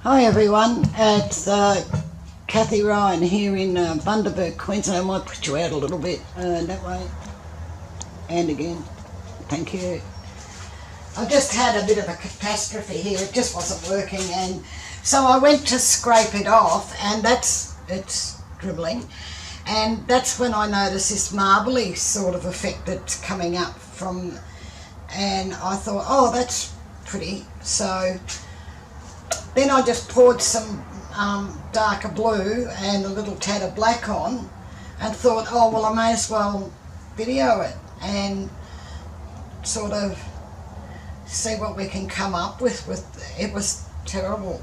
Hi everyone, it's Kathie Ryan here in Bundaberg, Queensland. I might put you out a little bit that way, and again, thank you. I just had a bit of a catastrophe here, it just wasn't working, and so I went to scrape it off, and it's dribbling, and that's when I noticed this marbly sort of effect that's coming up from, and I thought, oh, that's pretty. So then I just poured some darker blue and a little tad of black on and thought, oh, well, I may as well video it and sort of see what we can come up with. It was terrible.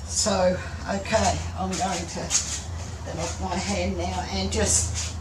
So, okay, I'm going to get off my hand now and just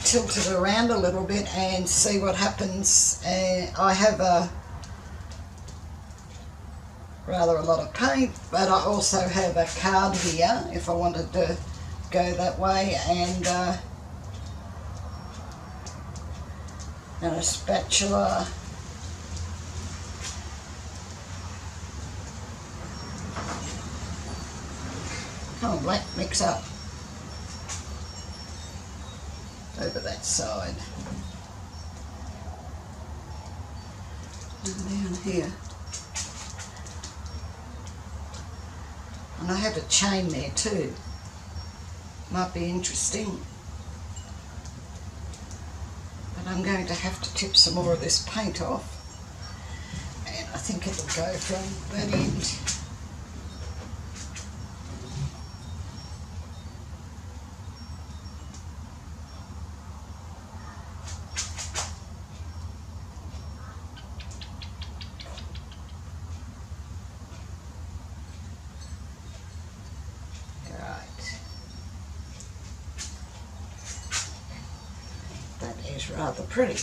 tilt it around a little bit and see what happens. I have rather a lot of paint, but I also have a card here if I wanted to go that way, and a spatula. Come on, black, mix up over that side and down here. And I have a chain there too. Might be interesting. But I'm going to have to tip some more of this paint off. And I think it'll go from that end. Rather pretty.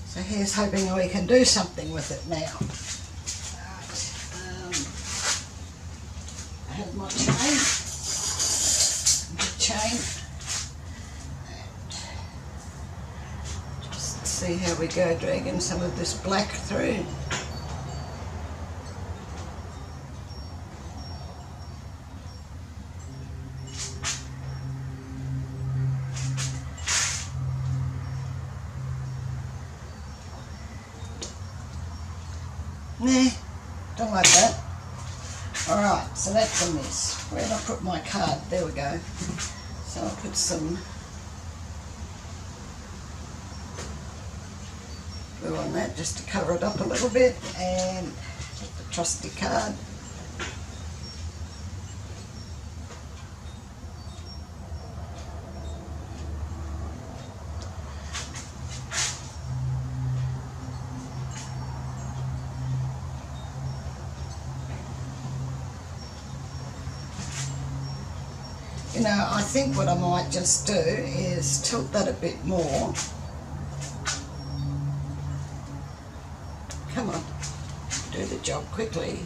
So here's hoping we can do something with it now. Right. I have my chain. And just see how we go, dragging some of this black through. Nah, don't like that. Alright, so that's a mess. Where did I put my card? There we go. So I'll put some glue on that just to cover it up a little bit, and the trusty card. You know, I think what I might just do is tilt that a bit more. Come on, do the job quickly.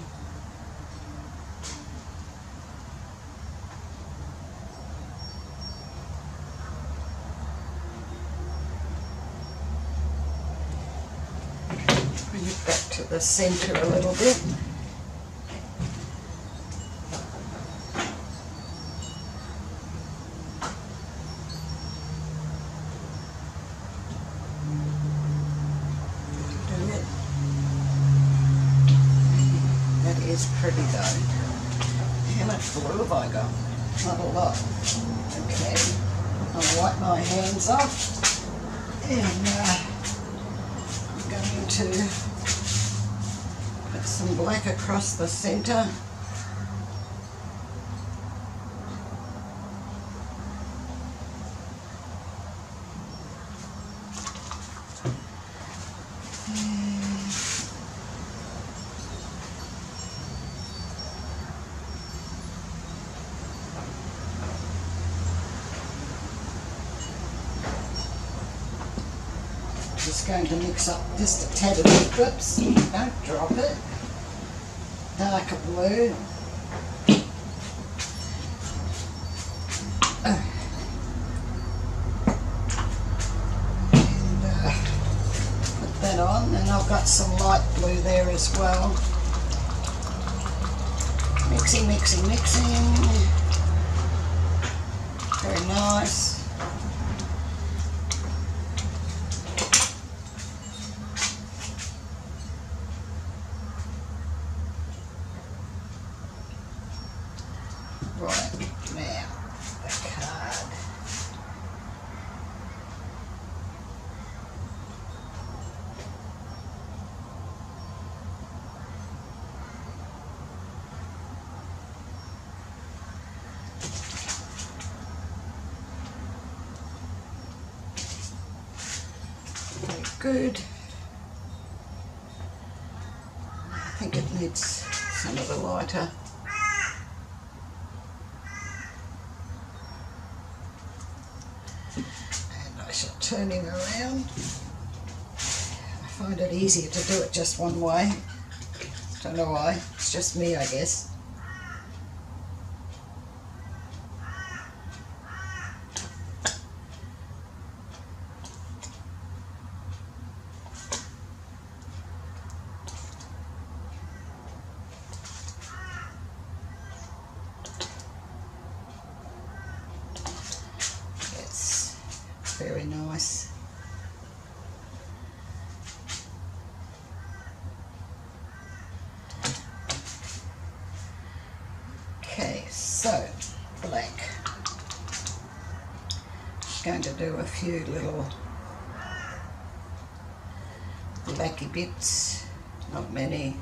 Bring it back to the centre a little bit. Is pretty though. How much glue have I got? Not a lot. Okay, I'll wipe my hands off, and I'm going to put some black across the centre. Just going to mix up just a tad of it. Oops, don't drop it. Darker blue. And put that on, and I've got some light blue there as well. Mixing, mixing, mixing. Very nice. Right, now the card. Very good. I think it needs some of the lighter. Turning around. I find it easier to do it just one way. Don't know why, it's just me, I guess. It's very nice. Okay, so black. Going to do a few little blacky bits, not many.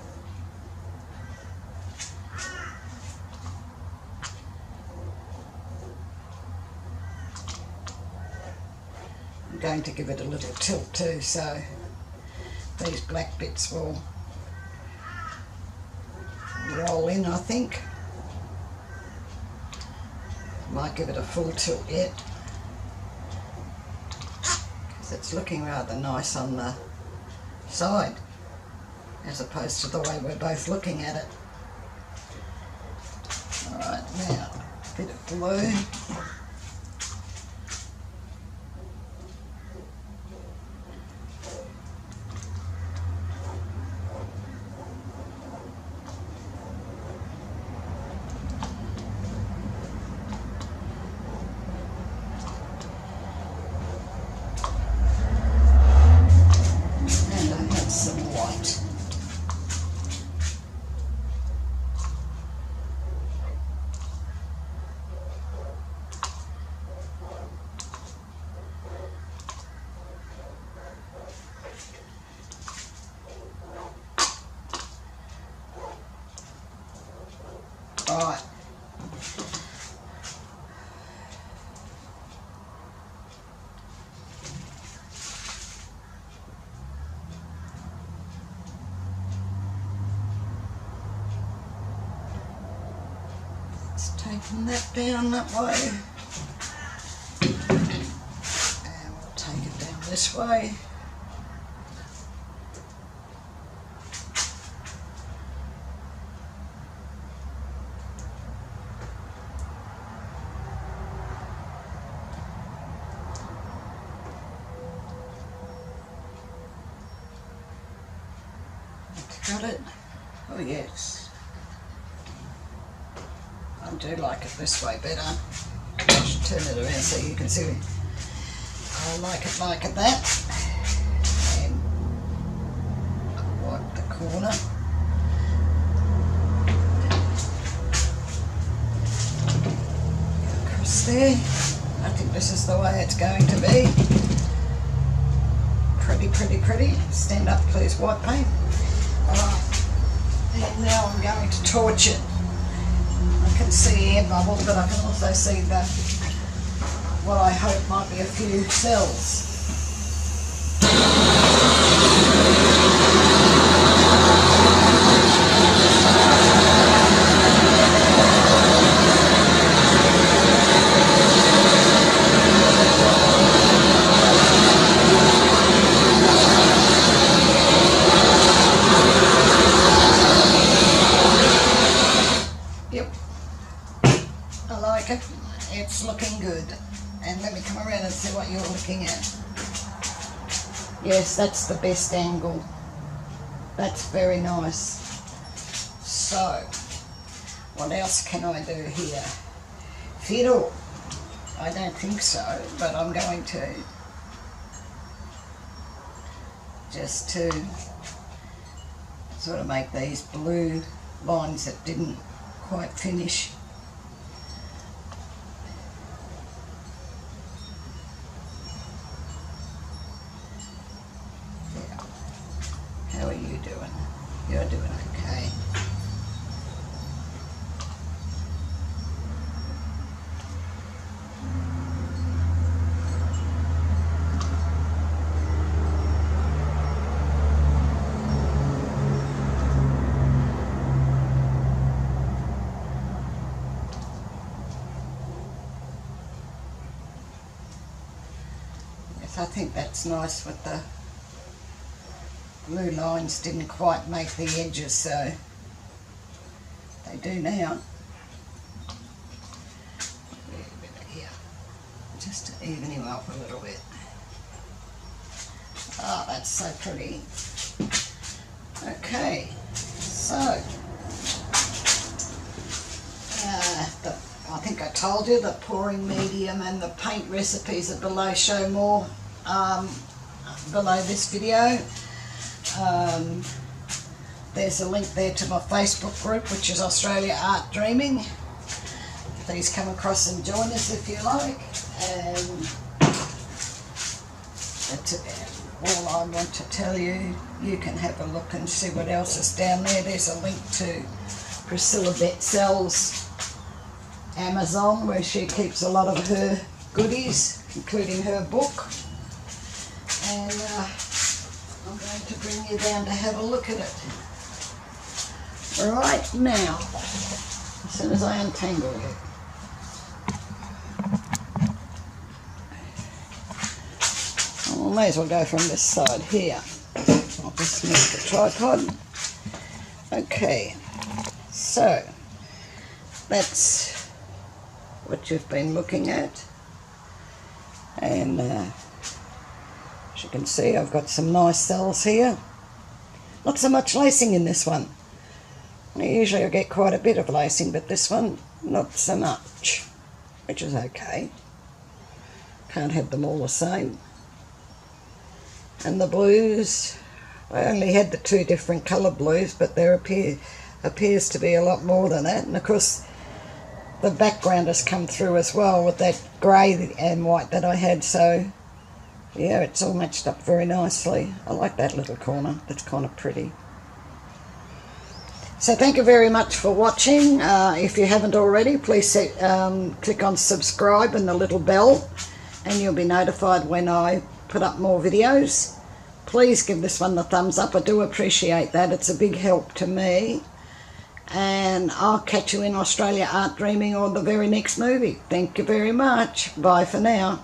I'm going to give it a little tilt too, so these black bits will roll in, I think. Might give it a full tilt yet, because it's looking rather nice on the side as opposed to the way we're both looking at it. Alright, now a bit of blue. Right. It's taking that down that way. And we'll take it down this way. Got it? Oh yes. I do like it this way better. I should turn it around so you can see. I like it that. And wipe the corner. Across there. I think this is the way it's going to be. Pretty, pretty, pretty. Stand up please, white paint. And now I'm going to torch it. I can see air bubbles, but I can also see that what I hope might be a few cells. It's looking good. And let me come around and see what you're looking at. Yes, that's the best angle. That's very nice. So, What else can I do here? Fiddle. I don't think so, but I'm going to. Just to sort of make these blue lines that didn't quite finish. Yeah. How are you doing? You're doing okay. I think that's nice with the blue lines didn't quite make the edges, so they do now. A bit here, just to even him up a little bit. Oh, that's so pretty. Okay, so I think I told you the pouring medium and the paint recipes are below. Show more below this video. There's a link there to my Facebook group, which is Australia Art Dreaming. Please come across and join us if you like. And that's all I want to tell you. You can have a look and see what else is down there. There's a link to Priscilla Betzel's Amazon, where she keeps a lot of her goodies, including her book. And I'm going to bring you down to have a look at it. Right now, as soon as I untangle you. I may as well go from this side here. I'll just move the tripod. Okay, so that's what you've been looking at. And as you can see, I've got some nice cells here. Not so much lacing in this one. Usually I get quite a bit of lacing, but this one, not so much, which is okay. Can't have them all the same. And the blues, I only had the two different colour blues, but there appears to be a lot more than that. And of course, the background has come through as well with that grey and white that I had, so yeah, it's all matched up very nicely. I like that little corner, that's kind of pretty. So thank you very much for watching. If you haven't already, please click on subscribe and the little bell, and you'll be notified when I put up more videos. Please give this one the thumbs up, I do appreciate that, it's a big help to me. And I'll catch you in Australia Art Dreaming or the very next movie. Thank you very much. Bye for now.